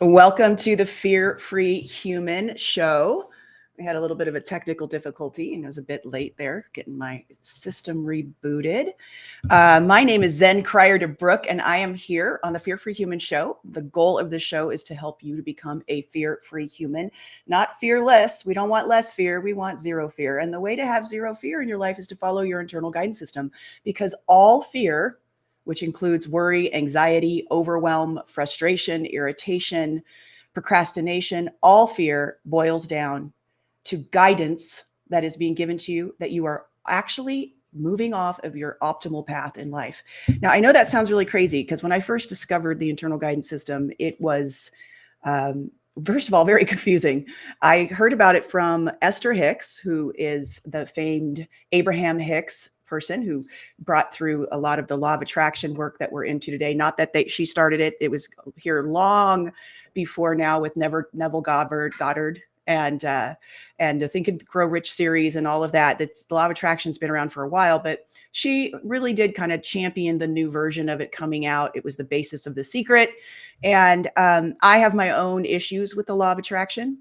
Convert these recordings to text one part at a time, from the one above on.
Welcome to the Fear Free Human Show. We had a little bit of a technical difficulty and it was a bit late there getting my system rebooted. My name is Zen Cryer de Brook, and I am here on the Fear Free Human Show. The goal of the show is to help you to become a fear-free human, not fearless. We don't want less fear. We want zero fear. And the way to have zero fear in your life is to follow your internal guidance system, because all fear, which includes worry, anxiety, overwhelm, frustration, irritation, procrastination, all fear boils down to guidance that is being given to you that you are actually moving off of your optimal path in life. Now, I know that sounds really crazy because when I first discovered the internal guidance system, it was, first of all, very confusing. I heard about it from Esther Hicks, who is the famed Abraham Hicks person who brought through a lot of the law of attraction work that we're into today. Not that she started it. It was here long before now with Neville Goddard and the Think and Grow Rich series and all of that. That's the law of attraction's been around for a while, but she really did kind of champion the new version of it coming out. It was the basis of The Secret. And I have my own issues with the law of attraction,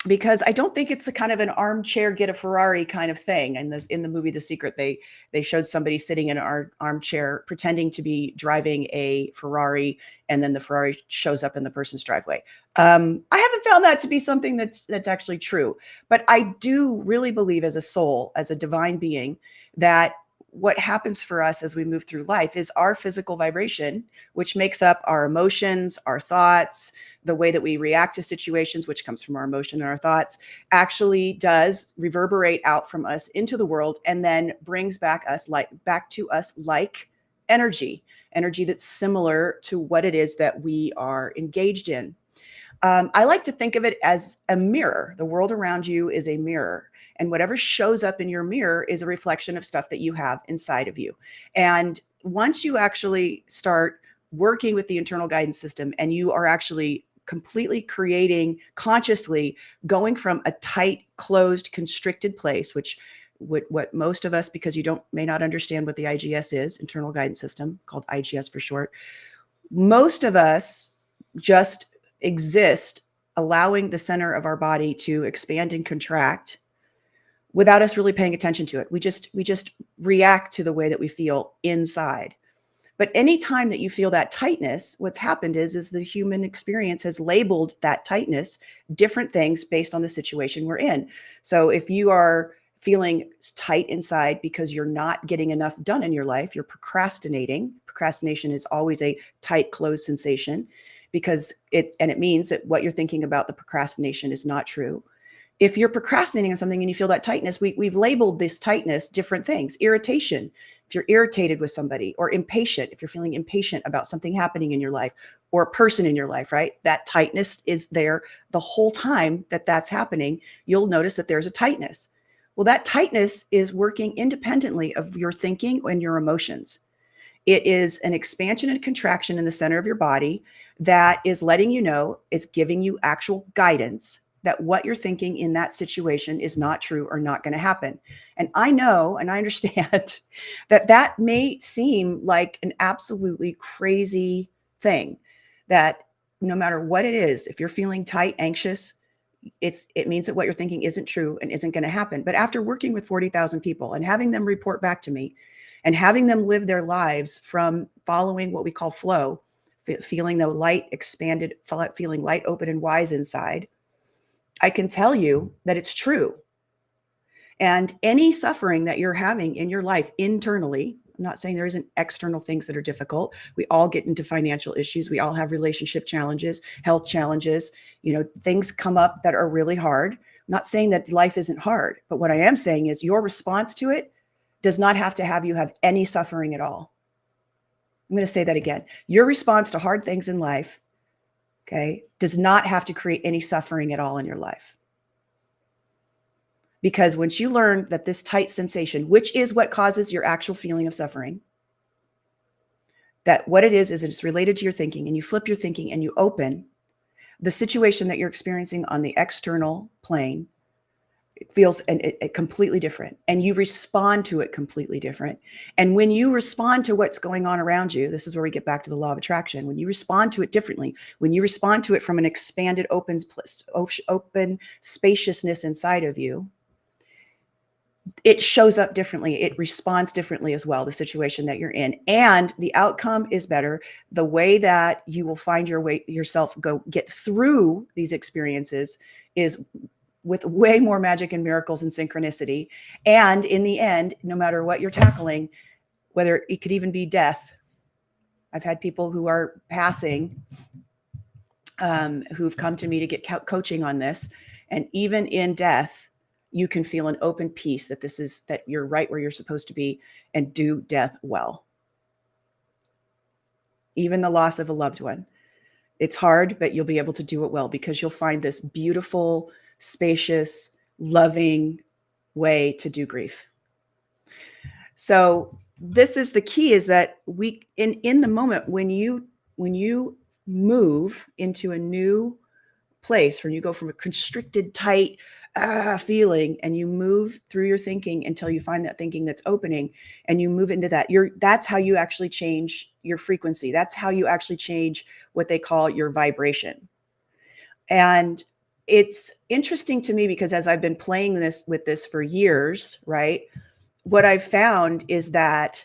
because I don't think it's a kind of an armchair, get a Ferrari kind of thing. And in the movie The Secret, they showed somebody sitting in an armchair pretending to be driving a Ferrari, and then the Ferrari shows up in the person's driveway. I haven't found that to be something that's actually true, but I do really believe as a soul, as a divine being, that what happens for us as we move through life is our physical vibration, which makes up our emotions, our thoughts, the way that we react to situations, which comes from our emotion and our thoughts, actually does reverberate out from us into the world and then brings back to us like energy that's similar to what it is that we are engaged in. I like to think of it as a mirror. The world around you is a mirror. And whatever shows up in your mirror is a reflection of stuff that you have inside of you. And once you actually start working with the internal guidance system and you are actually completely creating, consciously going from a tight, closed, constricted place, which what most of us, because you may not understand what the IGS is, internal guidance system, called IGS for short, most of us just exist allowing the center of our body to expand and contract without us really paying attention to it. We just react to the way that we feel inside. But anytime that you feel that tightness, what's happened is the human experience has labeled that tightness different things based on the situation we're in. So if you are feeling tight inside because you're not getting enough done in your life, you're procrastinating. Procrastination is always a tight, closed sensation, because it means that what you're thinking about the procrastination is not true. If you're procrastinating on something and you feel that tightness, we've labeled this tightness different things. Irritation, if you're irritated with somebody, or impatient, if you're feeling impatient about something happening in your life or a person in your life, right? That tightness is there the whole time that's happening. You'll notice that there's a tightness. Well, that tightness is working independently of your thinking and your emotions. It is an expansion and contraction in the center of your body that is letting you know, it's giving you actual guidance that what you're thinking in that situation is not true or not going to happen. And I know, and I understand that may seem like an absolutely crazy thing, that no matter what it is, if you're feeling tight, anxious, it means that what you're thinking isn't true and isn't going to happen. But after working with 40,000 people and having them report back to me and having them live their lives from following what we call flow, feeling the light expanded, feeling light, open, and wise inside, I can tell you that it's true. And any suffering that you're having in your life internally, I'm not saying there isn't external things that are difficult. We all get into financial issues. We all have relationship challenges, health challenges. Things come up that are really hard. I'm not saying that life isn't hard, but what I am saying is your response to it does not have to have you have any suffering at all. I'm going to say that again. Your response to hard things in life, okay, does not have to create any suffering at all in your life. Because once you learn that this tight sensation, which is what causes your actual feeling of suffering, that what it is it's related to your thinking, and you flip your thinking and you open the situation that you're experiencing on the external plane, It feels it completely different, and you respond to it completely different. And when you respond to what's going on around you, this is where we get back to the law of attraction. When you respond to it differently, when you respond to it from an expanded, open spaciousness inside of you, it shows up differently. It responds differently as well, the situation that you're in. And the outcome is better. The way that you will find yourself get through these experiences is with way more magic and miracles and synchronicity. And in the end, no matter what you're tackling, whether it could even be death. I've had people who are passing who've come to me to get coaching on this. And even in death, you can feel an open peace that you're right where you're supposed to be and do death well. Even the loss of a loved one. It's hard, but you'll be able to do it well because you'll find this beautiful, spacious, loving way to do grief. So this is the key, is that in the moment when you move into a new place, when you go from a constricted, tight feeling, and you move through your thinking until you find that thinking that's opening, and you move into that, that's how you actually change your frequency. That's how you actually change what they call your vibration. And it's interesting to me because as I've been playing with this for years, right? What I've found is that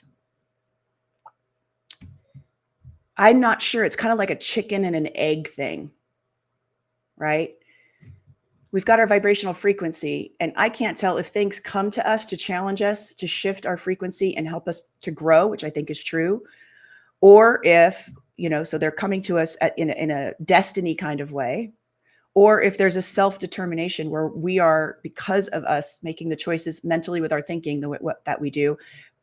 I'm not sure. It's kind of like a chicken and an egg thing, right? We've got our vibrational frequency, and I can't tell if things come to us to challenge us, to shift our frequency and help us to grow, which I think is true, or if, so they're coming to us in a destiny kind of way, or if there's a self-determination where we are, because of us making the choices mentally with our thinking, that we do,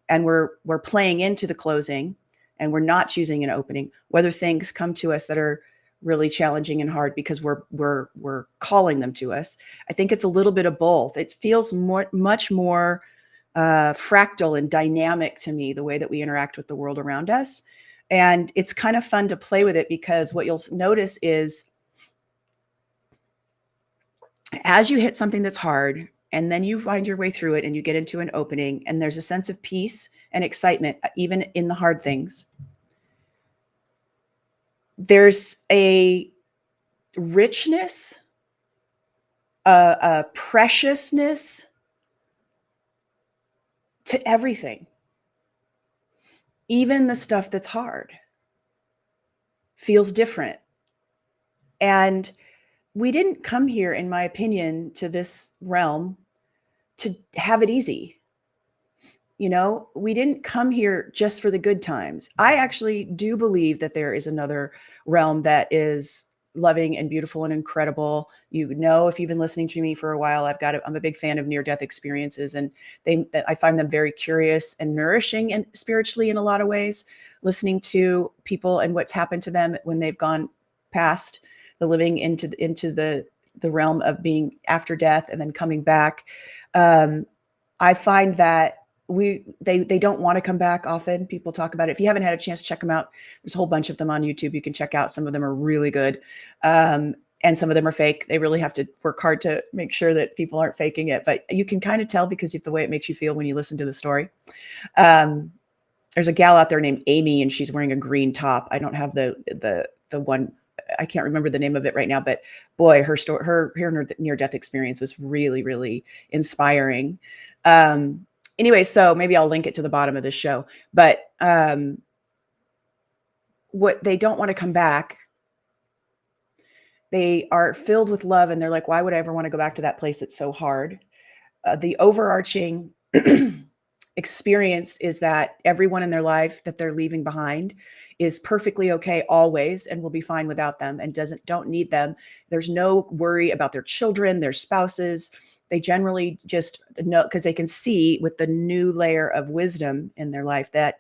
and we're playing into the closing, and we're not choosing an opening, whether things come to us that are really challenging and hard because we're calling them to us. I think it's a little bit of both. It feels much more fractal and dynamic to me, the way that we interact with the world around us. And it's kind of fun to play with it because what you'll notice is as you hit something that's hard and then you find your way through it and you get into an opening and there's a sense of peace and excitement, even in the hard things, there's a richness, a preciousness to everything. Even the stuff that's hard feels different. And we didn't come here, in my opinion, to this realm to have it easy. We didn't come here just for the good times. I actually do believe that there is another realm that is loving and beautiful and incredible. If you've been listening to me for a while, I'm a big fan of near-death experiences, and I find them very curious and nourishing, and spiritually in a lot of ways, listening to people and what's happened to them when they've gone past the living into the realm of being after death and then coming back. I find that they don't want to come back often. People talk about it. If you haven't had a chance to check them out, there's a whole bunch of them on YouTube you can check out. Some of them are really good. And some of them are fake. They really have to work hard to make sure that people aren't faking it. But you can kind of tell because of the way it makes you feel when you listen to the story. There's a gal out there named Amy, and she's wearing a green top. I don't have the one. I can't remember the name of it right now, but boy, her near-death experience was really, really inspiring. Anyway, so maybe I'll link it to the bottom of the show, but what they don't want to come back. They are filled with love, and they're like, why would I ever want to go back to that place that's so hard? The overarching experience is that everyone in their life that they're leaving behind is perfectly okay always and will be fine without them and don't need them. There's no worry about their children, their spouses. They generally just know, because they can see with the new layer of wisdom in their life that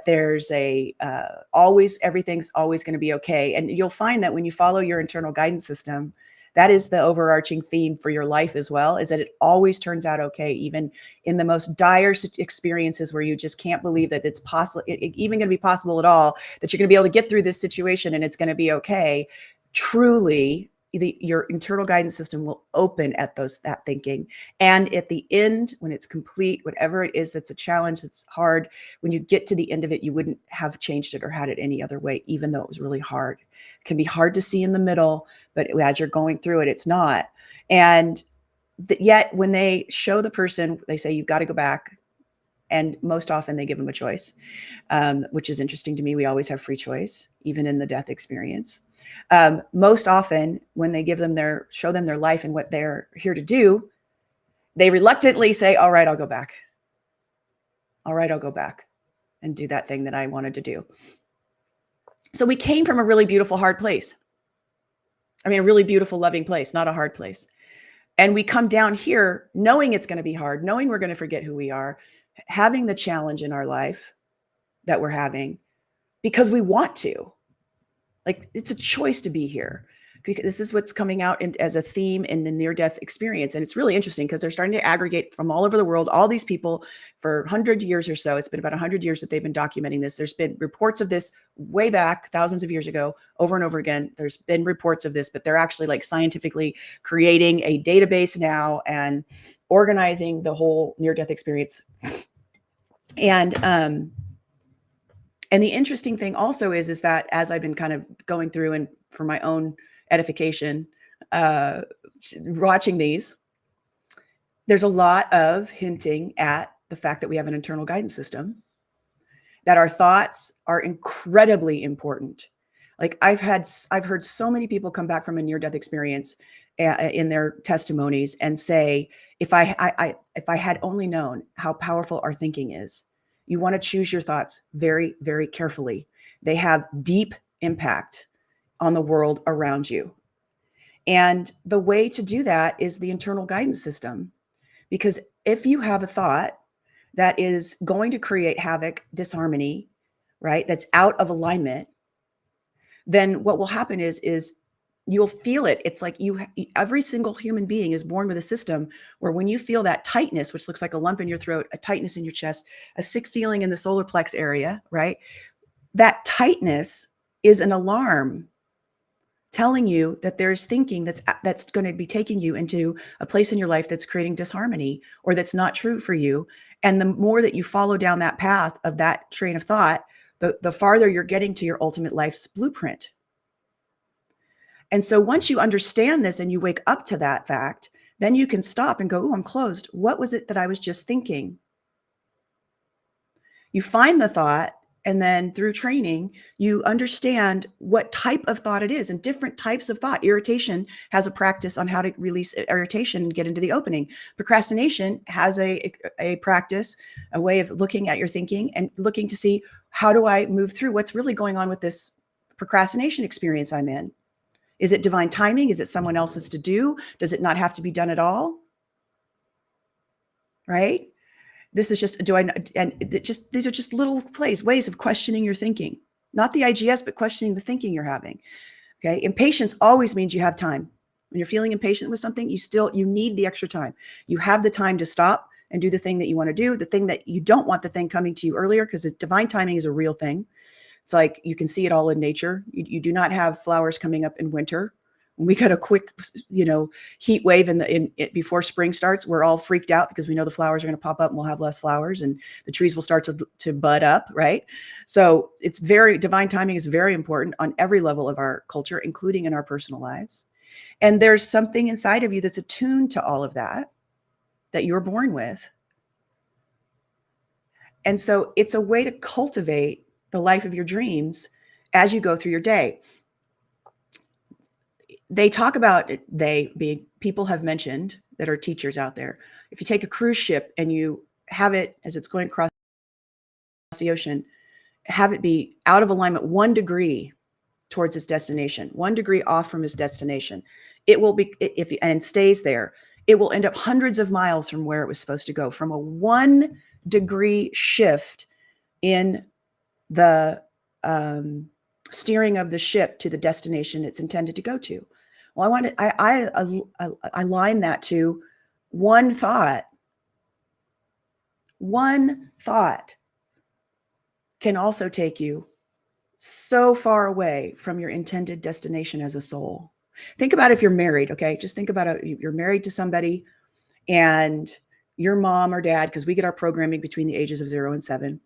there's everything's always going to be okay. And you'll find that when you follow your internal guidance system, that is the overarching theme for your life as well, is that it always turns out okay, even in the most dire experiences where you just can't believe that it's possible, even going to be possible at all, that you're going to be able to get through this situation and it's going to be okay. Truly, your internal guidance system will open at that thinking. And at the end, when it's complete, whatever it is that's a challenge, that's hard, when you get to the end of it, you wouldn't have changed it or had it any other way, even though it was really hard. It can be hard to see in the middle, but as you're going through it, it's not. And yet when they show the person, they say, you've got to go back. And most often they give them a choice, which is interesting to me. We always have free choice, even in the death experience. Most often when they show them their life and what they're here to do, they reluctantly say, all right, I'll go back. All right, I'll go back and do that thing that I wanted to do. So we came from a really beautiful, hard place. I mean, a really beautiful, loving place, not a hard place. And we come down here knowing it's going to be hard, knowing we're going to forget who we are, having the challenge in our life that we're having because we want to. Like, it's a choice to be here. This is what's coming out as a theme in the near-death experience. And it's really interesting because they're starting to aggregate from all over the world, all these people for 100 years or so. It's been about 100 years that they've been documenting this. There's been reports of this way back, thousands of years ago, over and over again. There's been reports of this, but they're actually like scientifically creating a database now and organizing the whole near-death experience. And the interesting thing also is that as I've been kind of going through and for my own edification, watching these, there's a lot of hinting at the fact that we have an internal guidance system, that our thoughts are incredibly important. Like I've heard so many people come back from a near-death experience in their testimonies and say, if I had only known how powerful our thinking is. You want to choose your thoughts very, very carefully. They have deep impact on the world around you. And the way to do that is the internal guidance system. Because if you have a thought that is going to create havoc, disharmony, right, that's out of alignment, then what will happen is you'll feel it. It's like every single human being is born with a system where when you feel that tightness, which looks like a lump in your throat, a tightness in your chest, a sick feeling in the solar plex area, right? That tightness is an alarm telling you that there's thinking that's going to be taking you into a place in your life that's creating disharmony or that's not true for you. And the more that you follow down that path of that train of thought, the farther you're getting to your ultimate life's blueprint. And so once you understand this and you wake up to that fact, then you can stop and go, oh, I'm closed. What was it that I was just thinking? You find the thought, and then through training, you understand what type of thought it is and different types of thought. Irritation has a practice on how to release irritation and get into the opening. Procrastination has a practice, a way of looking at your thinking and looking to see, how do I move through what's really going on with this procrastination experience I'm in? Is it divine timing? Is it someone else's to do? Does it not have to be done at all? Right? This is just, these are just little ways of questioning your thinking, not the IGS, but questioning the thinking you're having. Okay. Impatience always means you have time. When you're feeling impatient with something, you need the extra time. You have the time to stop and do the thing that you want to do, the thing that you don't want the thing coming to you earlier, because divine timing is a real thing. It's like you can see it all in nature. You do not have flowers coming up in winter. When we get a quick, heat wave before spring starts, we're all freaked out because we know the flowers are going to pop up and we'll have less flowers and the trees will start to bud up, right? So divine timing is very important on every level of our culture, including in our personal lives. And there's something inside of you that's attuned to all of that you're born with. And so it's a way to cultivate the life of your dreams as you go through your day. They talk about people have mentioned that are teachers out there. If you take a cruise ship and you have it as it's going across the ocean, have it be out of alignment 1 degree towards its destination, 1 degree off from its destination, it will be, and stays there, it will end up hundreds of miles from where it was supposed to go, from a 1 degree shift in the steering of the ship to the destination it's intended to go to. Well, I line that to one thought. One thought can also take you so far away from your intended destination as a soul. Think about if you're married, okay? Just think about you're married to somebody and your mom or dad, because we get our programming between the ages of 0 and 7.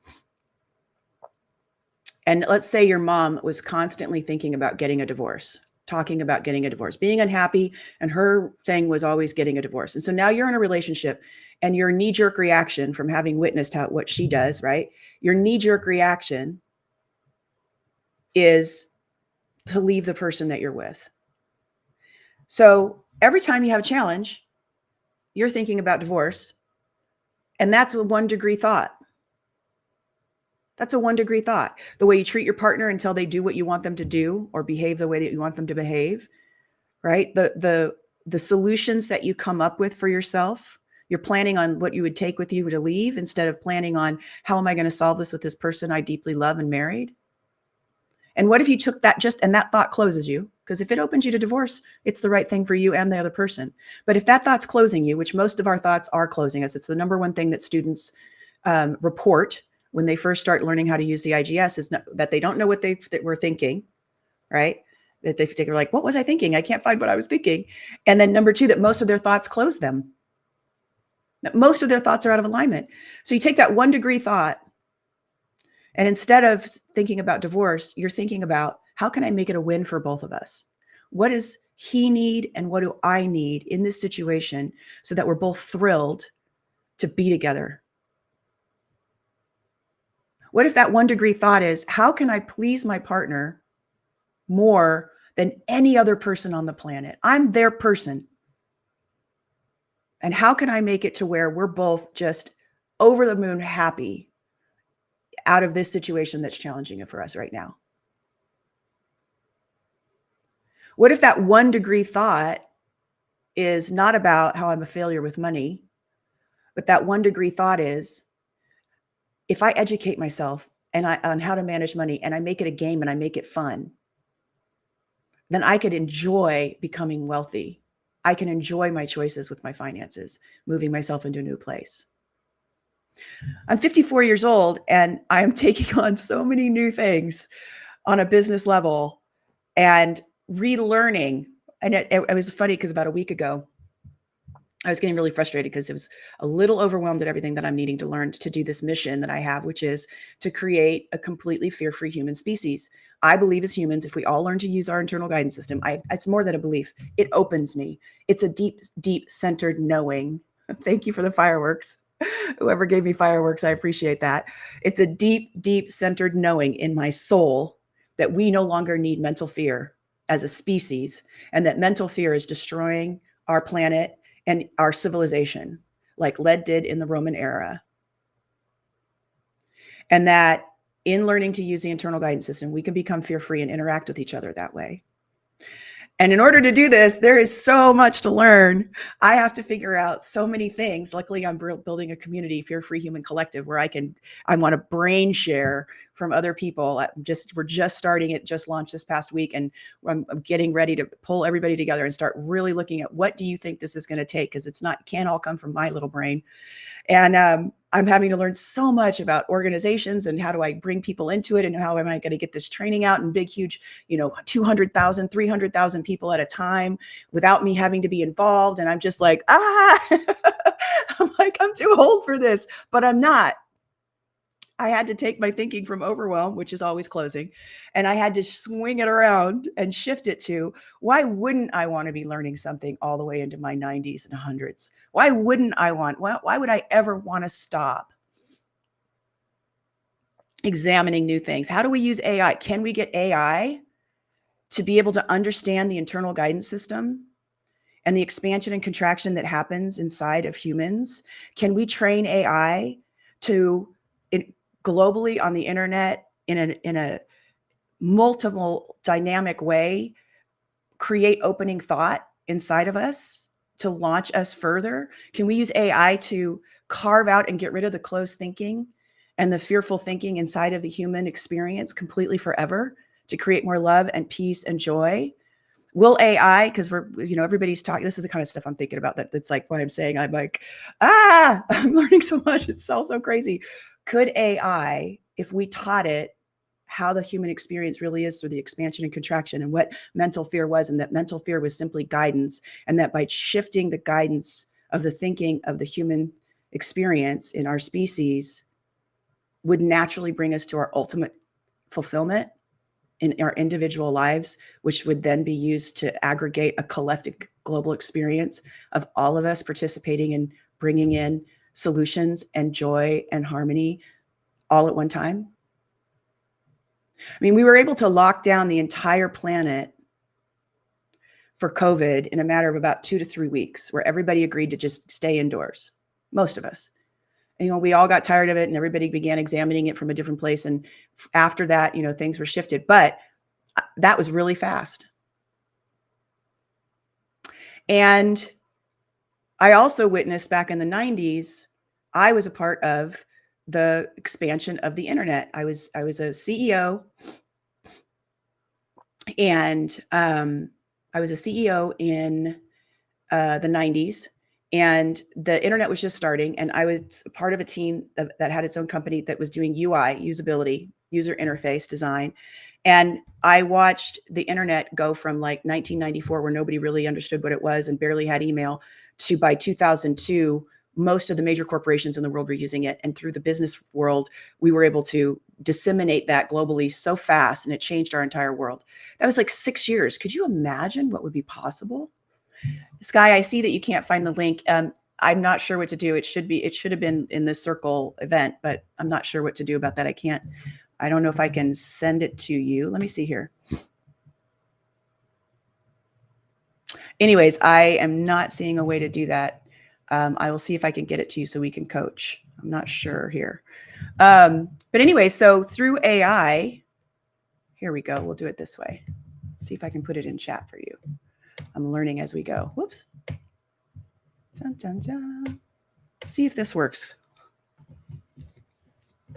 And let's say your mom was constantly thinking about getting a divorce, talking about getting a divorce, being unhappy, and her thing was always getting a divorce. And so now you're in a relationship and your knee-jerk reaction from having witnessed what she does, right? Your knee-jerk reaction is to leave the person that you're with. So every time you have a challenge, you're thinking about divorce. And that's a 1 degree thought. That's a 1 degree thought. The way you treat your partner until they do what you want them to do or behave the way that you want them to behave, right? The solutions that you come up with for yourself, you're planning on what you would take with you to leave instead of planning on how am I going to solve this with this person I deeply love and married? And what if you took that and that thought closes you? Because if it opens you to divorce, it's the right thing for you and the other person. But if that thought's closing you, which most of our thoughts are closing us, it's the number one thing that students report when they first start learning how to use the IGS is that they don't know what they were thinking, right? That they're like, what was I thinking? I can't find what I was thinking. And then number 2, that most of their thoughts close them. That most of their thoughts are out of alignment. So you take that 1 degree thought, and instead of thinking about divorce, you're thinking about how can I make it a win for both of us? What does he need and what do I need in this situation so that we're both thrilled to be together? What if that 1 degree thought is, how can I please my partner more than any other person on the planet? I'm their person. And how can I make it to where we're both just over the moon happy out of this situation that's challenging it for us right now? What if that 1 degree thought is not about how I'm a failure with money, but that 1 degree thought is, if I educate myself on how to manage money and I make it a game and I make it fun, then I could enjoy becoming wealthy. I can enjoy my choices with my finances, moving myself into a new place. I'm 54 years old and I am taking on so many new things on a business level and relearning. And it was funny because about a week ago, I was getting really frustrated because it was a little overwhelmed at everything that I'm needing to learn to do this mission that I have, which is to create a completely fear-free human species. I believe as humans, if we all learn to use our internal guidance system, it's more than a belief. It opens me. It's a deep, deep centered knowing. Thank you for the fireworks. Whoever gave me fireworks, I appreciate that. It's a deep, deep centered knowing in my soul that we no longer need mental fear as a species, and that mental fear is destroying our planet and our civilization, like lead did in the Roman era. And that in learning to use the internal guidance system, we can become fear-free and interact with each other that way. And in order to do this, there is so much to learn. I have to figure out so many things. Luckily, I'm building a community, Fear-Free Human Collective, where I want to brain share from other people. We're just starting it, just launched this past week. And I'm getting ready to pull everybody together and start really looking at what do you think this is going to take? Because can't all come from my little brain. And I'm having to learn so much about organizations and how do I bring people into it and how am I going to get this training out in big, huge, 200,000, 300,000 people at a time without me having to be involved. And I'm just like, I'm like, I'm too old for this, but I'm not. I had to take my thinking from overwhelm, which is always closing, and I had to swing it around and shift it to, why wouldn't I want to be learning something all the way into my 90s and 100s? Why wouldn't I why would I ever want to stop examining new things? How do we use AI? Can we get AI to be able to understand the internal guidance system and the expansion and contraction that happens inside of humans? Can we train AI to globally on the internet in a multiple dynamic way, create opening thought inside of us to launch us further? Can we use AI to carve out and get rid of the closed thinking and the fearful thinking inside of the human experience completely forever to create more love and peace and joy? Will AI, because everybody's talking, this is the kind of stuff I'm thinking about that's like what I'm saying. I'm like, I'm learning so much. It's all so crazy. Could AI, if we taught it how the human experience really is through the expansion and contraction, and what mental fear was, and that mental fear was simply guidance, and that by shifting the guidance of the thinking of the human experience in our species would naturally bring us to our ultimate fulfillment in our individual lives, which would then be used to aggregate a collective global experience of all of us participating in bringing in solutions and joy and harmony all at one time. I mean, we were able to lock down the entire planet for COVID in a matter of about 2 to 3 weeks, where everybody agreed to just stay indoors, most of us. And, we all got tired of it, and everybody began examining it from a different place. And after that, things were shifted, but that was really fast. And I also witnessed back in the 90s, I was a part of the expansion of the internet. I was a CEO, and I was a CEO in the 90s, and the internet was just starting, and I was part of a team that had its own company that was doing UI, usability, user interface design. And I watched the internet go from like 1994, where nobody really understood what it was and barely had email, to by 2002, most of the major corporations in the world were using it. And through the business world, we were able to disseminate that globally so fast, and it changed our entire world. That was like 6 years. Could you imagine what would be possible? Sky, I see that you can't find the link. I'm not sure what to do. It should have been in this circle event, but I'm not sure what to do about that. I don't know if I can send it to you. Let me see here. Anyways, I am not seeing a way to do that. I will see if I can get it to you so we can coach. I'm not sure here. But anyway, so through AI, here we go. We'll do it this way. See if I can put it in chat for you. I'm learning as we go. Whoops. Dun, dun, dun. See if this works.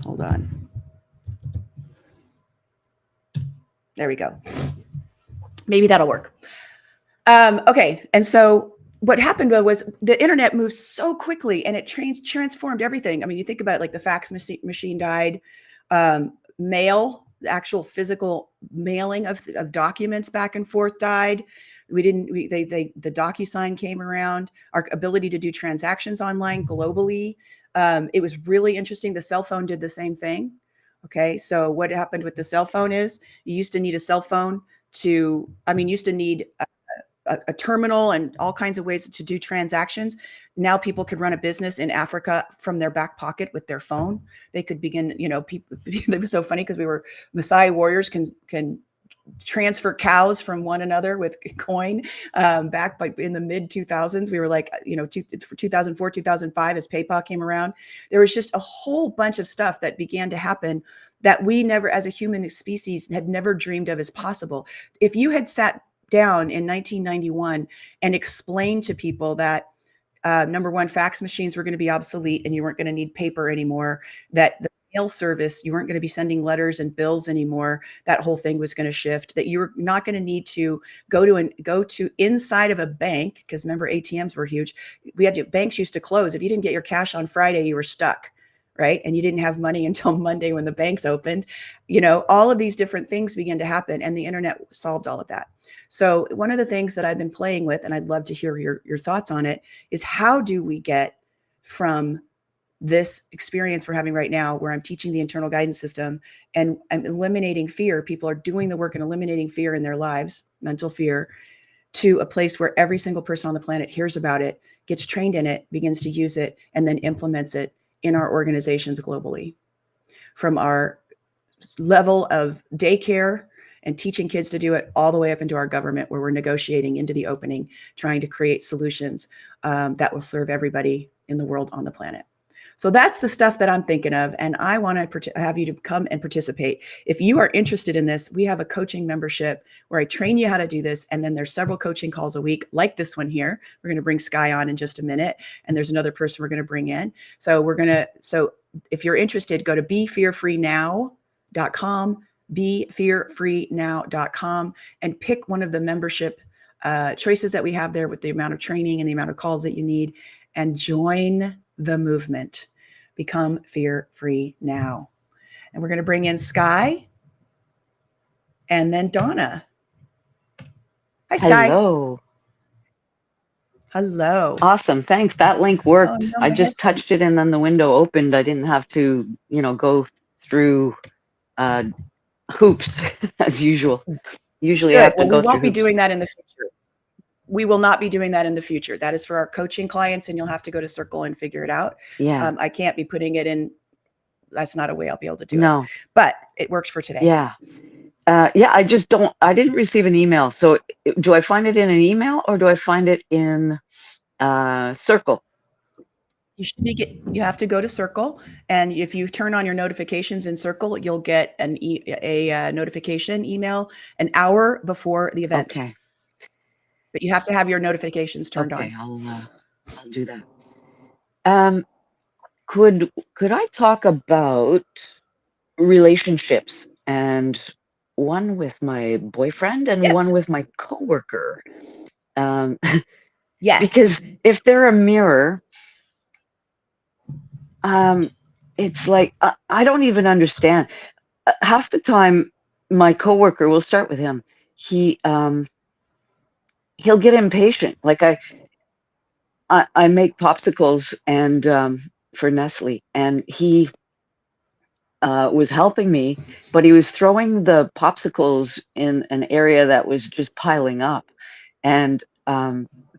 Hold on. There we go. Maybe that'll work. Okay. And so what happened was the internet moved so quickly, and it transformed everything. I mean, you think about it, like the fax machine died, mail, the actual physical mailing of documents back and forth died. The DocuSign came around, our ability to do transactions online globally. It was really interesting. The cell phone did the same thing. Okay. So what happened with the cell phone is you used to need a cell phone used to need a terminal and all kinds of ways to do transactions. Now people could run a business in Africa from their back pocket with their phone. They could begin, people, it was so funny because we were Maasai warriors can transfer cows from one another with coin back in the mid 2000s. We were like, 2004, 2005, as PayPal came around, there was just a whole bunch of stuff that began to happen that we never, as a human species, had never dreamed of as possible. If you had sat down in 1991 and explained to people that number one, fax machines were going to be obsolete and you weren't going to need paper anymore, that the mail service, you weren't going to be sending letters and bills anymore, that whole thing was going to shift, that you were not going to need to go to inside of a bank, because remember, ATMs were huge. Banks used to close. If you didn't get your cash on Friday, you were stuck, right? And you didn't have money until Monday when the banks opened. All of these different things began to happen, and the internet solved all of that. So one of the things that I've been playing with, and I'd love to hear your thoughts on it, is how do we get from this experience we're having right now, where I'm teaching the internal guidance system and I'm eliminating fear. People are doing the work and eliminating fear in their lives, mental fear, to a place where every single person on the planet hears about it, gets trained in it, begins to use it, and then implements it in our organizations globally. From our level of daycare and teaching kids to do it, all the way up into our government, where we're negotiating into the opening, trying to create solutions that will serve everybody in the world, on the planet. So that's the stuff that I'm thinking of, and I want to have you to come and participate. If you are interested in this, we have a coaching membership where I train you how to do this, and then there's several coaching calls a week, like this one here. We're going to bring Sky on in just a minute, and there's another person we're going to bring in. So if you're interested, go to BeFearFreeNow.com, BeFearFreeNow.com, and pick one of the membership choices that we have there, with the amount of training and the amount of calls that you need, and join the movement. Become fear-free now. And we're going to bring in Sky And then Donna. Hi, Sky. Hello. Hello. Awesome. Thanks. That link Oh worked. no, I my just headset. touched it and then the window opened. I didn't have to, go through uh, hoops as usual. Usually I Good. have to Well, we go through won't be hoops. doing that in the future. We will not be doing that in the future. That is for our coaching clients, and you'll have to go to Circle and figure it out. Yeah. I can't be putting it in. That's not a way I'll be able to do it, No. but it works for today. Yeah. Yeah, I didn't receive an email. So do I find it in an email or do I find it in Circle? You have to go to Circle, and if you turn on your notifications in Circle, you'll get a notification email an hour before the event. Okay. But you have to have your notifications turned Okay. on. I'll do that. Um, could I talk about relationships and one with my boyfriend and one Yes. with my coworker? Um, Yes. because if they're a mirror, um, it's like I don't even understand. Half the time, my coworker, we'll start with him. He he'll get impatient. Like I make popsicles and for Nestle, and he was helping me, but he was throwing the popsicles in an area that was just piling up, and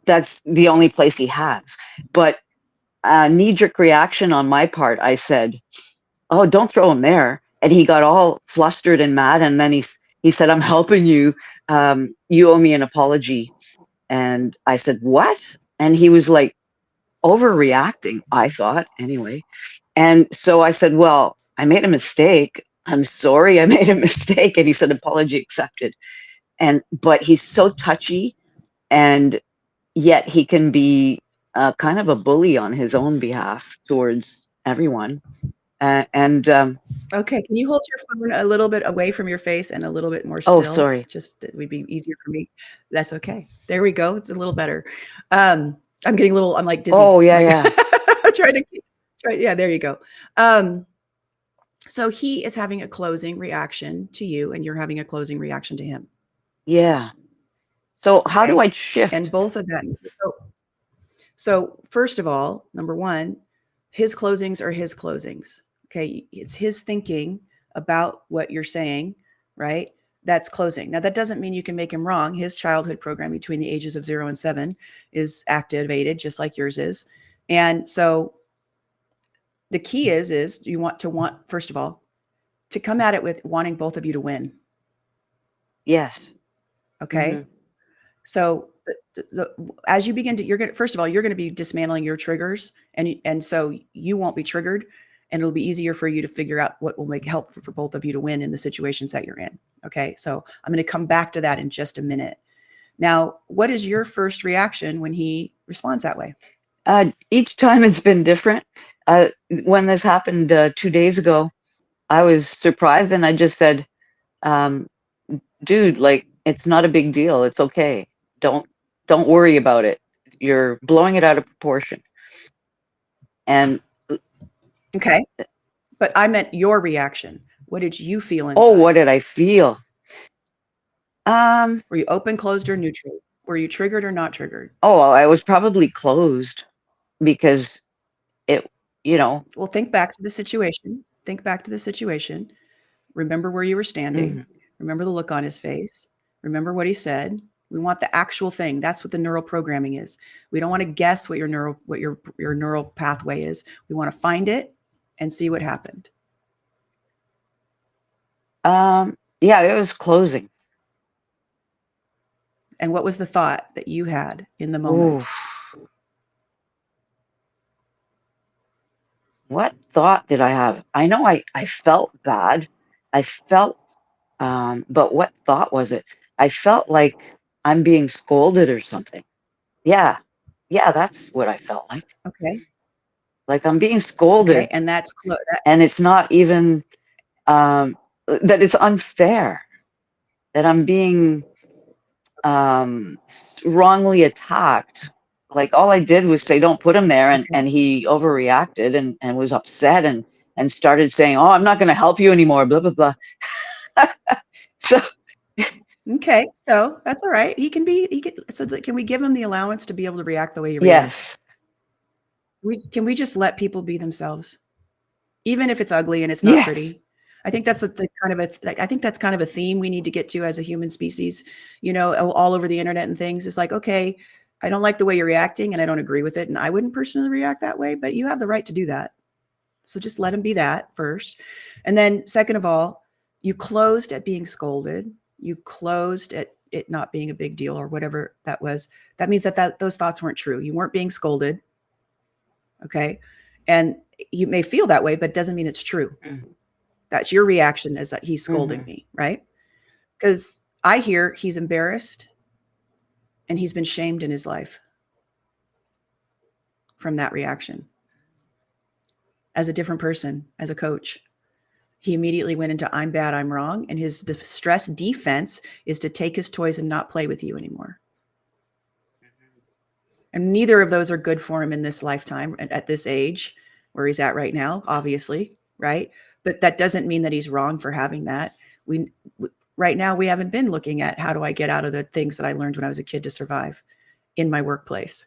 that's the only place he has. But knee-jerk reaction on my part, I said, "Oh, don't throw them there," and he got all flustered and mad, and then he said, "I'm helping you. You owe me an apology." And I said, "What?" And he was like overreacting, I thought, anyway. And so I said, "Well, I made a mistake. I'm sorry I made a mistake." And he said, "Apology accepted." And but he's so touchy, and yet he can be kind of a bully on his own behalf towards everyone. And Okay. Can you hold your phone a little bit away from your face and a little bit more oh, still? sorry. Just that would be easier for me. That's okay. There we go. It's a little better. I'm getting a little. I'm like dizzy. Oh, I'm yeah, like yeah, trying to try. Yeah, there you go. Um, so he is having a closing reaction to you, and you're having a closing reaction to him. yeah. So how do Okay, I and shift? both of them. So first of all, number one, his closings are his closings. Okay. It's his thinking about what you're saying, right? That's closing. Now, that doesn't mean you can make him wrong. His childhood program between the ages of 0 and 7 is activated just like yours is. And so the key is you want, first of all, to come at it with wanting both of you to win. Yes. Okay. Hmm. So as you begin to, you're going to, first of all, you're going to be dismantling your triggers, and so you won't be triggered, and it'll be easier for you to figure out what will make help for both of you to win in the situations that you're in. Okay. So I'm going to come back to that in just a minute. Now, what is your first reaction when he responds that way? Each time it's been different. When this happened 2 days ago, I was surprised and I just said, um, "Dude, like it's not a big deal. It's okay. Don't don't worry about it. You're blowing it out of proportion." And Okay. But I meant your reaction. What did you feel oh, what inside? did I feel? Um, Were you open, closed, or neutral? Were you triggered or not triggered? oh, I was probably closed because it, you know, Well, think back to the situation. Think back to the situation. Remember where you were standing. mhm. Remember the look on his face. Remember what he said. We want the actual thing. That's what the neural programming is. We don't want to guess what your neural pathway is. We want to find it and see what happened. Yeah, it was closing. And what was the thought that you had in the Ooh, moment? what thought did I have? I know I felt bad. I felt, but what thought was it? I felt like I'm being scolded or something. Yeah, yeah, that's what I felt Okay. like I'm being Okay. scolded, And and it's not even that it's unfair that I'm being um, wrongly attacked. Like all I did was say, "Don't put him there," okay. and he overreacted and was upset and started saying, "Oh, I'm not going to help you anymore." Blah blah blah. So Okay, so that's all right. He can, so can we give him the allowance to be able to react the way he reacts? Yes. Can we just let people be themselves, even if it's ugly and it's not Yes. pretty? I think that's the kind of like, I think that's kind of a theme we need to get to as a human species, all over the internet and things. It's like, okay, I don't like the way you're reacting and I don't agree with it. And I wouldn't personally react that way, but you have the right to do that. So just let him be that first. And then, second of all, you closed at being scolded. You closed at it not being a big deal or whatever that was. That means that those thoughts weren't true. You weren't being scolded. Okay. And you may feel that way, but it doesn't mean it's true. Mm-hmm. That's your reaction, is that he's scolding Mm-hmm. me, right? Because I hear he's embarrassed and he's been shamed in his life from that reaction. As a different person, as a coach, he immediately went into I'm bad, I'm wrong. And his stress defense is to take his toys and not play with you anymore. And neither of those are good for him in this lifetime at this age where he's at right now, obviously, right? But that doesn't mean that he's wrong for having that. We right now we haven't been looking at how do I get out of the things that I learned when I was a kid to survive in my workplace,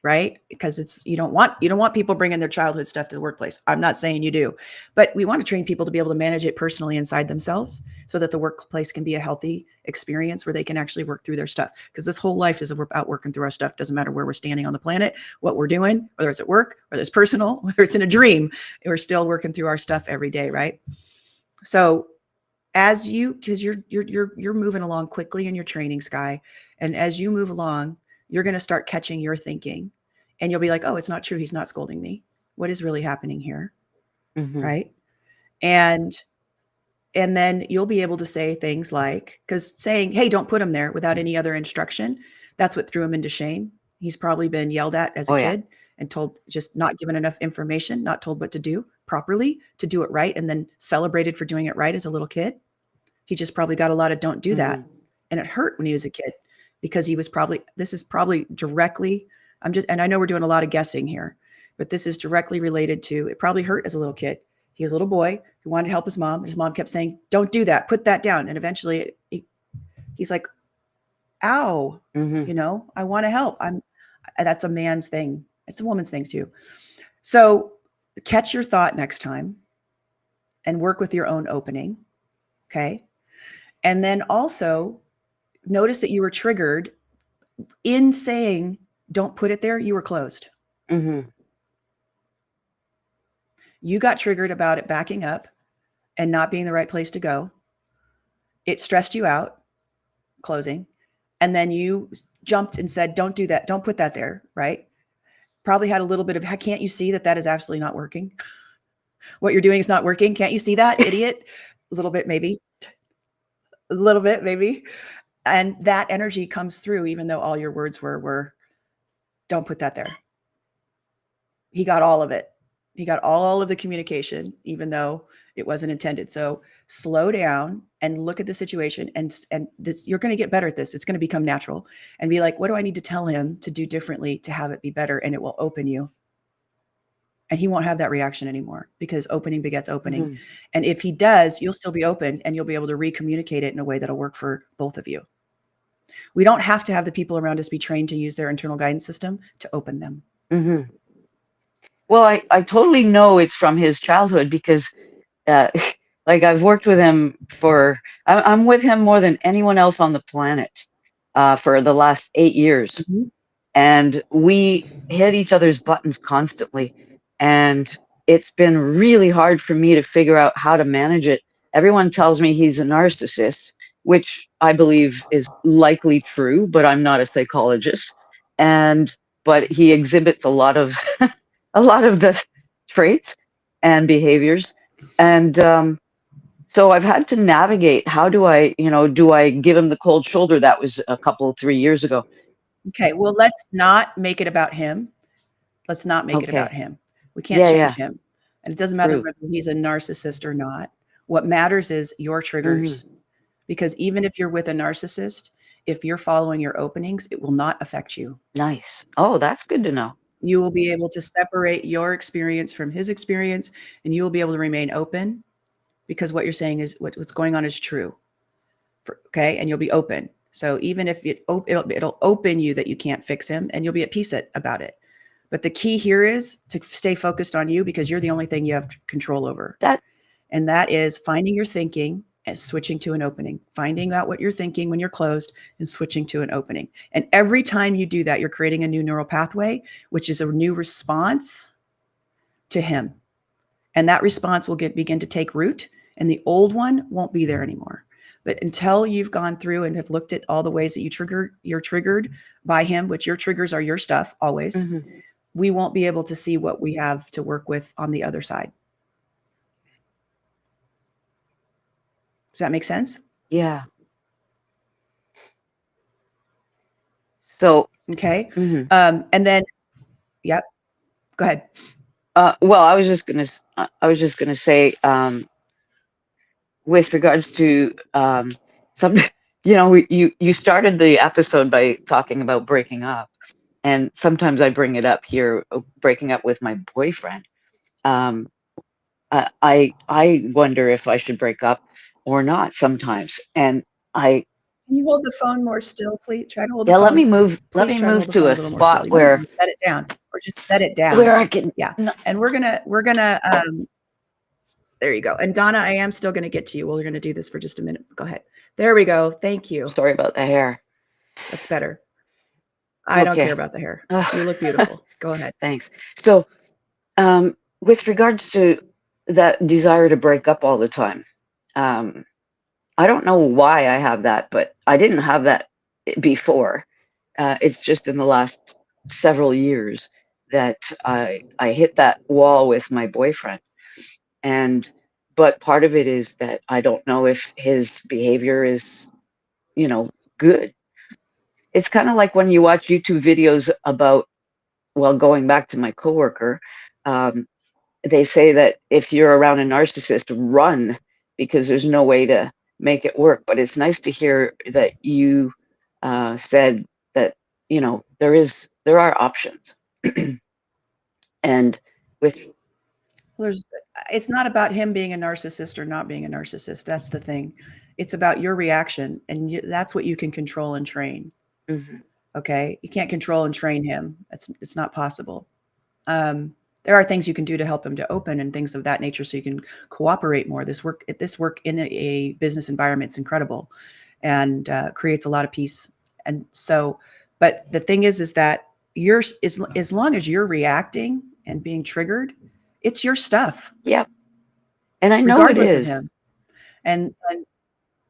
right? Because it's you don't want people bringing their childhood stuff to the workplace. I'm not saying you do, but we want to train people to be able to manage it personally inside themselves so that the workplace can be a healthy experience where they can actually work through their stuff. Because this whole life is about working through our stuff. Doesn't matter where we're standing on the planet, what we're doing, whether it's at work, whether it's personal, whether it's in a dream, we're still working through our stuff every day, right? So as you, because you're moving along quickly in your training, Sky, and as you move along, you're going to start catching your thinking, and you'll be like, oh, it's not true, he's not scolding me. What is really happening here? Mm-hmm. Right? And and then you'll be able to say things like, because saying, hey, don't put him there without any other instruction, that's what threw him into shame. He's probably been yelled at as a Oh yeah. kid and told, just not given enough information, not told what to do properly to do it right, and then celebrated for doing it right as a little kid. He just probably got a lot of don't do Mm-hmm. that. And it hurt when he was a kid because he was probably, this is probably directly, and I know we're doing a lot of guessing here, but this is directly related to, it probably hurt as a little kid. He was a little boy who wanted to help his mom. His mom kept saying, don't do that, put that down. And eventually he's like, ow, Mm-hmm. I want to help. That's a man's thing. It's a woman's thing too. So catch your thought next time and work with your own opening. Okay. And then also notice that you were triggered in saying, don't put it there. You were closed. Mm-hmm. You got triggered about it backing up and not being the right place to go. It stressed you out, closing. And then you jumped and said, don't do that. Don't put that there. Right. Probably had a little bit of, can't you see that that is absolutely not working? What you're doing is not working. Can't you see that, idiot? A little bit, maybe. A little bit, maybe. And that energy comes through, even though all your words were, don't put that there. He got all of it. He got all of the communication, even though it wasn't intended. So slow down and look at the situation, and you're going to get better at this. It's going to become natural, and be like, what do I need to tell him to do differently to have it be better? And it will open you. And he won't have that reaction anymore, because opening begets opening. Mm-hmm. And if he does, you'll still be open, and you'll be able to re-communicate it in a way that'll work for both of you. We don't have to have the people around us be trained to use their internal guidance system to open them. Mm-hmm. Well, I totally know it's from his childhood because uh, like I've worked with him I'm with him more than anyone else on the planet for the last 8 years. Mhm. And we hit each other's buttons constantly. And it's been really hard for me to figure out how to manage it. Everyone tells me he's a narcissist, which I believe is likely true, but I'm not a psychologist. And but he exhibits a lot of a lot of the traits and behaviors. And so I've had to navigate, how do I give him the cold shoulder? That was a couple, 3 years ago. Okay, well, let's not make it about him. Let's not make it about Okay. him. We can't Yeah, change yeah. him. And it doesn't matter True. whether he's a narcissist or not. What matters is your Hmm. triggers. Because even if you're with a narcissist, if you're following your openings, it will not affect you. Nice. Oh, that's good to know. You will be able to separate your experience from his experience, and you will be able to remain open, because what you're saying is what's going on is true. Okay. And you'll be open. So even if it'll open you that you can't fix him, and you'll be at peace about it. But the key here is to stay focused on you, because you're the only thing you have control over. That And that is finding your thinking and switching to an opening, finding out what you're thinking when you're closed and switching to an opening. And every time you do that, you're creating a new neural pathway, which is a new response to him. And that response will begin to take root, and the old one won't be there anymore. But until you've gone through and have looked at all the ways that you're triggered by him, which your triggers are your stuff always, we won't be able to see what we have to work with on the other side. Does that make sense? Yeah. So, Okay. mhm. And then, yep, go ahead. Well, I was just gonna say, with regards to some, you started the episode by talking about breaking up, and sometimes I bring it up here, breaking up with my boyfriend. Um, I wonder if I should break up or not sometimes, and I Can you hold the phone more still, please? Try to hold the yeah, phone. let Please me try to move hold the to phone a a little more still. spot You might want to set it down, or just set it down. where I can. Yeah. No, And we're gonna there you go. And Donna, I am still gonna get to you. We're gonna do this for just a minute. Go ahead. There we go. Thank you. sorry about the hair. That's better. I don't care Okay. about the hair. You look beautiful. Go ahead. Thanks. So, with regards to that desire to break up all the time, um, I don't know why I have that, but I didn't have that before. It's just in the last several years that I hit that wall with my boyfriend, and but part of it is that I don't know if his behavior is, you know, good. It's kind of like when you watch YouTube videos about, well, going back to my coworker, um, they say that if you're around a narcissist, run because there's no way to make it work. But it's nice to hear that you said that there are options, and with Well, it's not about him being a narcissist or not being a narcissist. That's the thing. It's about your reaction, and that's what you can control and train. mhm, Okay, you can't control and train him. It's not possible. There are things you can do to help him to open and things of that nature, so you can cooperate more. This work in a business environment is incredible, and creates a lot of peace. And so, but the thing is that you're as long as you're reacting and being triggered, it's your stuff, yeah, and I know it regardless of is. him.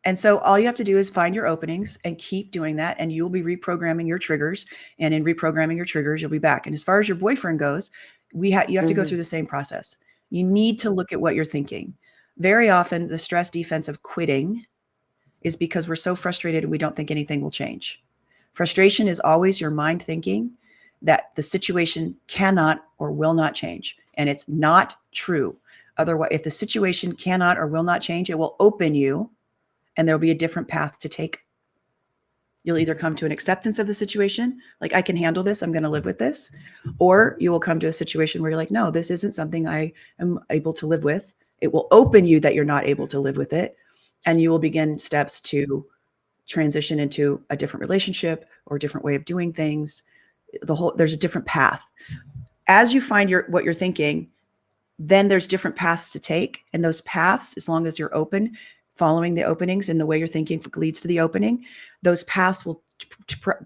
And so all you have to do is find your openings and keep doing that, and you'll be reprogramming your triggers. And in reprogramming your triggers, you'll be back. And as far as your boyfriend goes, you have to go Hmm. through the same process. You need to look at what you're thinking. Very often, the stress defense of quitting is because we're so frustrated and we don't think anything will change. Frustration is always your mind thinking that the situation cannot or will not change, and it's not true. Otherwise, if the situation cannot or will not change, it will open you, and there'll be a different path to take. You'll either come to an acceptance of the situation, like, I can handle this, I'm going to live with this, or you will come to a situation where you're like, no, this isn't something I am able to live with. It will open you that you're not able to live with it, and you will begin steps to transition into a different relationship or a different way of doing things. There's a different path. As you find what you're thinking, then there's different paths to take. And those paths, as long as you're open, following the openings and the way you're thinking leads to the opening, those paths will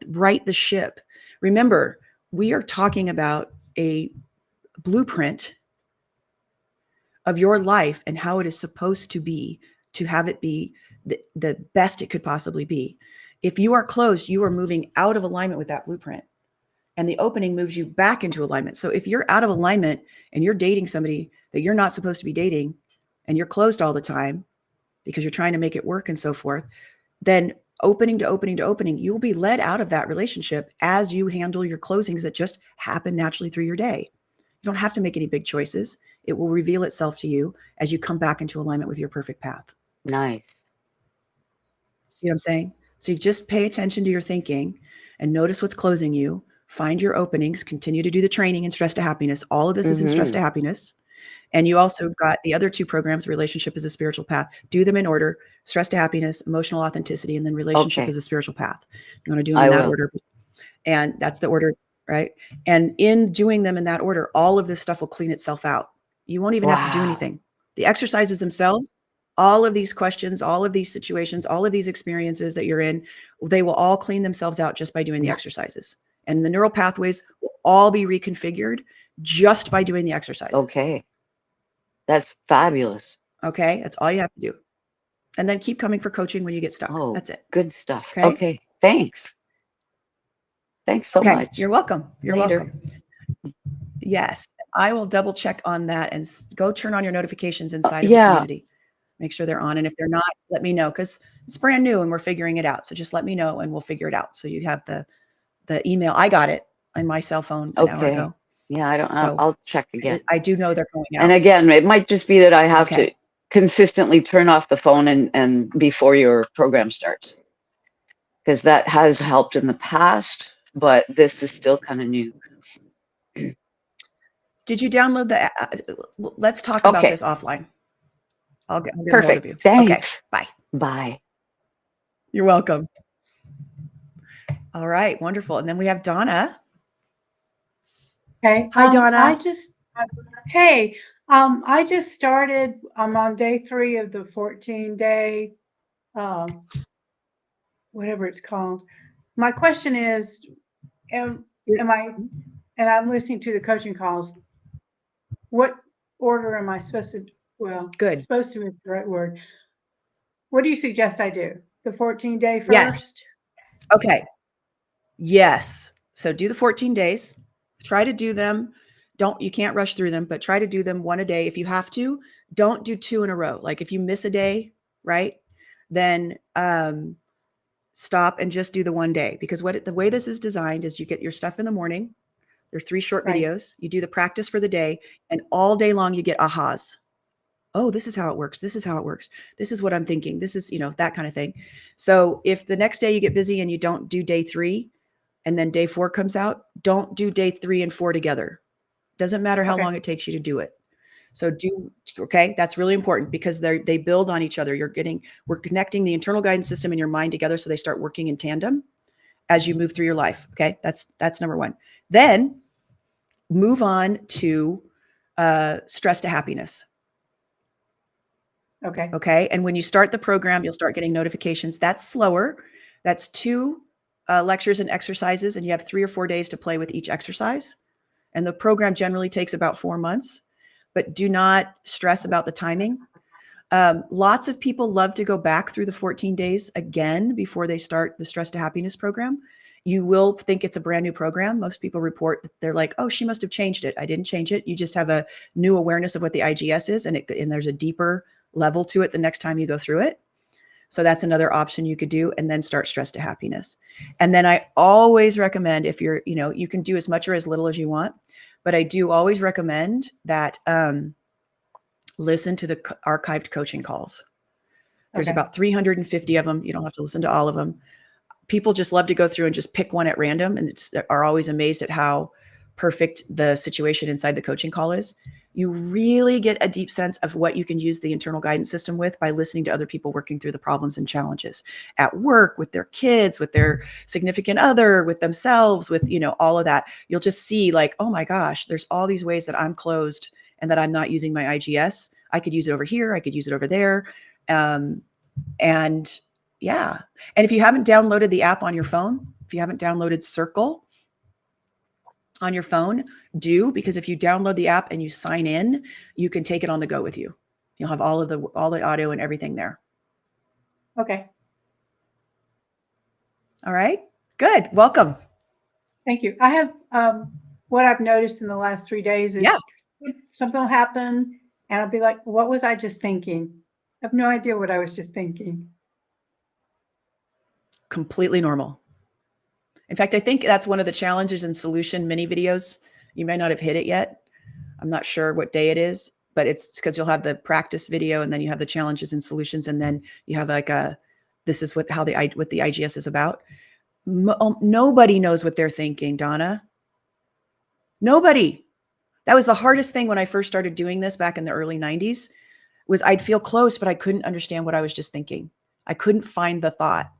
right the ship. Remember, we are talking about a blueprint of your life and how it is supposed to be, to have it be the best it could possibly be. If you are closed, you are moving out of alignment with that blueprint, and the opening moves you back into alignment. So if you're out of alignment and you're dating somebody that you're not supposed to be dating, and you're closed all the time because you're trying to make it work and so forth, then opening to opening to opening, you will be led out of that relationship as you handle your closings that just happen naturally through your day. You don't have to make any big choices. It will reveal itself to you as you come back into alignment with your perfect path. Nice. See what I'm saying? So you just pay attention to your thinking and notice what's closing you. Find your openings, continue to do the training in stress to happiness. All of this is in stress Hmm. to happiness. And you also got the other two programs, Relationship is a Spiritual Path. Do them in order: Stress to Happiness, Emotional Authenticity, and then Relationship Okay. is a Spiritual Path. You want to do them I in that will. order. And that's the order, right? And in doing them in that order, all of this stuff will clean itself out. You won't even have to do Wow. anything. The exercises themselves, all of these questions, all of these situations, all of these experiences that you're in, they will all clean themselves out just by doing the exercises. And the neural pathways will all be reconfigured just by doing the exercises. Okay. That's fabulous. Okay. That's all you have to do. And then keep coming for coaching when you get stuck. Oh, That's it. good stuff. Okay. Okay. Thanks. Thanks so Okay. much. You're welcome. You're Later. welcome. Yes. I will double check on that and go turn on your notifications inside of the Yeah. community. Make sure they're on. And if they're not, let me know, because it's brand new and we're figuring it out. So just let me know and we'll figure it out. So you have the email. I got it on my cell phone an hour Okay. ago. Yeah, I don't. So I'll check again. I do know they're going And out. again, it might just be that I have to Okay. consistently turn off the phone and before your program starts, because that has helped in the past, but this is still kind of new. Did you download let's talk about Okay. this offline. I'll get a hold of Perfect. you. Okay. Thanks. Bye. Bye. You're welcome. All right. Wonderful. And then we have Donna. Okay. Hi, Donna. Hey, I just started. I'm on day 3 of the 14-day, whatever it's called. My question is, am I, and I'm listening to the coaching calls. What order am I supposed to, Good. supposed to is the right word. What do you suggest I do? The 14-day first? Yes. Okay. Yes. So do the 14 days. Try to do them. You can't rush through them, but try to do them one a day. If you have to, don't do 2 in a row. Like if you miss a day, right? Then stop and just do the one day, because the way this is designed is you get your stuff in the morning. There's 3 short Right. videos. You do the practice for the day, and all day long you get ahas. Oh, this is how it works. This is how it works. This is what I'm thinking. This is, that kind of thing. So if the next day you get busy and you don't do day 3 and then day 4 comes out, don't do day 3 and 4 together. Doesn't matter how long it takes you to do it. So okay, that's really important, because they build on each other. We're connecting the internal guidance system and your mind together, so they start working in tandem as you move through your life. Okay, that's number 1. Then move on to stress to happiness. Okay. And when you start the program, you'll start getting notifications. That's slower. That's 2 lectures and exercises, and you have 3 or 4 days to play with each exercise. And the program generally takes about 4 months, but do not stress about the timing. Lots of people love to go back through the 14 days again before they start the Stress to Happiness program. You will think it's a brand new program. Most people report that they're like, oh, she must have changed it. I didn't change it. You just have a new awareness of what the IGS is, and there's a deeper level to it the next time you go through it. So that's another option you could do, and then start Stress to Happiness. And then I always recommend, if you're, you can do as much or as little as you want, but I do always recommend that listen to the archived coaching calls. There's about 350 of them. You don't have to listen to all of them. People just love to go through and just pick one at random, and are always amazed at how perfect the situation inside the coaching call is. You really get a deep sense of what you can use the internal guidance system with by listening to other people working through the problems and challenges at work, with their kids, with their significant other, with themselves, with, all of that. You'll just see like, oh my gosh, there's all these ways that I'm closed and that I'm not using my IGS. I could use it over here. I could use it over there. And yeah. And if you haven't downloaded the app on your phone, if you haven't downloaded Circle on your phone, do, because if you download the app and you sign in, you can take it on the go with you. You'll have all the audio and everything there. Okay. All right. Good. Welcome. Thank you. I have what I've noticed in the last 3 days is something will happen and I'll be like, what was I just thinking? I have no idea what I was just thinking. Completely normal. In fact, I think that's one of the challenges in solution mini videos. You may not have hit it yet. I'm not sure what day it is, but it's because you'll have the practice video and then you have the challenges and solutions. And then you have like this is what the IGS is about. Nobody knows what they're thinking, Donna. Nobody. That was the hardest thing when I first started doing this back in the early 90s was I'd feel close, but I couldn't understand what I was just thinking. I couldn't find the thought.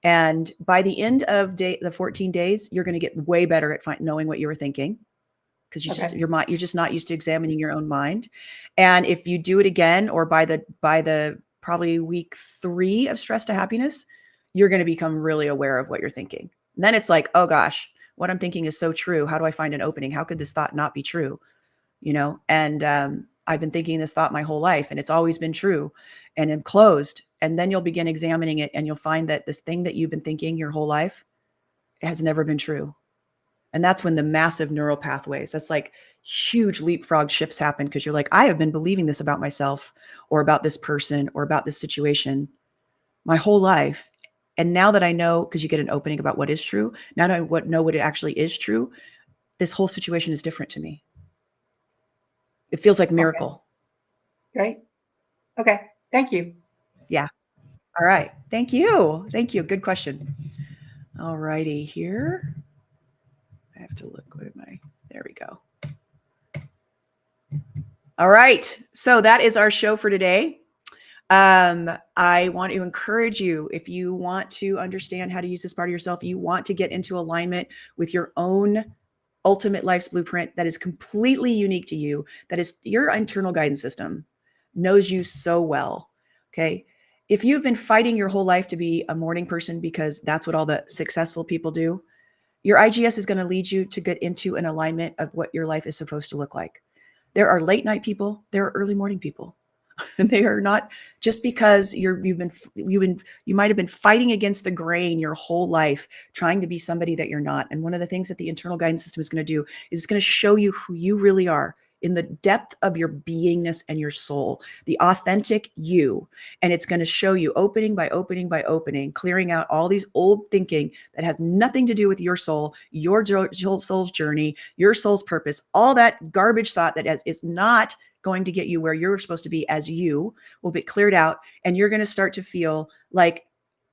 And by the end of the 14 days, you're going to get way better at knowing what you were thinking because you're just not used to examining your own mind. And if you do it again, or by the probably week 3 of stress to happiness, you're going to become really aware of what you're thinking. And then it's like, oh gosh, what I'm thinking is so true. How do I find an opening? How could this thought not be true? And I've been thinking this thought my whole life, and it's always been true, and I'm closed. And then you'll begin examining it, and you'll find that this thing that you've been thinking your whole life has never been true. And that's when the massive neural pathways, that's like huge leapfrog shifts happen, because you're like, I have been believing this about myself or about this person or about this situation my whole life. And now that I know, because you get an opening about what is true, now that I know what it actually is true, this whole situation is different to me. It feels like a miracle. Great. Okay. Thank you. Yeah. All right. Thank you. Thank you. Good question. All righty here. I have to look. There we go. All right. So that is our show for today. I want to encourage you, if you want to understand how to use this part of yourself, you want to get into alignment with your own ultimate life's blueprint that is completely unique to you, that is your internal guidance system, knows you so well. Okay. If you've been fighting your whole life to be a morning person because that's what all the successful people do, your IGS is going to lead you to get into an alignment of what your life is supposed to look like. There are late night people, there are early morning people. And they are not, just because you might have been fighting against the grain your whole life, trying to be somebody that you're not. And one of the things that the internal guidance system is going to do is it's going to show you who you really are in the depth of your beingness and your soul, the authentic you. And it's going to show you opening by opening by opening, clearing out all these old thinking that have nothing to do with your soul, your soul's journey, your soul's purpose, all that garbage thought that is not going to get you where you're supposed to be as you will be cleared out. And you're going to start to feel like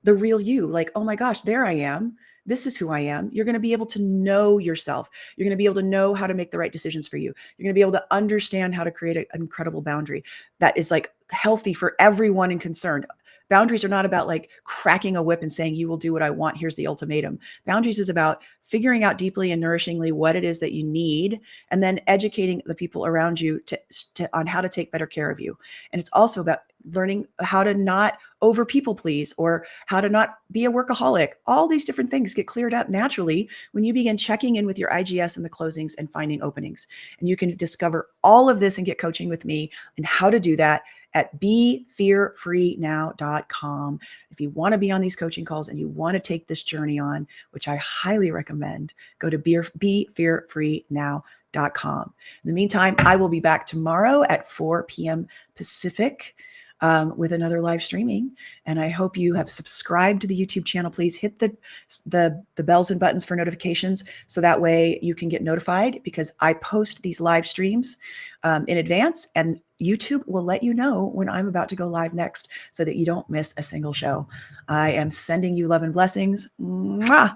the real you, like, oh my gosh, there I am. This is who I am. You're going to be able to know yourself. You're going to be able to know how to make the right decisions for you. You're going to be able to understand how to create an incredible boundary that is like healthy for everyone and concerned. Boundaries are not about like cracking a whip and saying, you will do what I want. Here's the ultimatum. Boundaries is about figuring out deeply and nourishingly what it is that you need, and then educating the people around you on how to take better care of you. And it's also about learning how to not over people please, or how to not be a workaholic. All these different things get cleared up naturally when you begin checking in with your IGS and the closings and finding openings. And you can discover all of this and get coaching with me and how to do that at BeFearFreeNow.com. If you want to be on these coaching calls and you want to take this journey on, which I highly recommend, go to BeFearFreeNow.com. In the meantime, I will be back tomorrow at 4 p.m. Pacific with another live streaming. And I hope you have subscribed to the YouTube channel. Please hit the bells and buttons for notifications, so that way you can get notified, because I post these live streams in advance, and YouTube will let you know when I'm about to go live next, so that you don't miss a single show. I am sending you love and blessings. Mwah!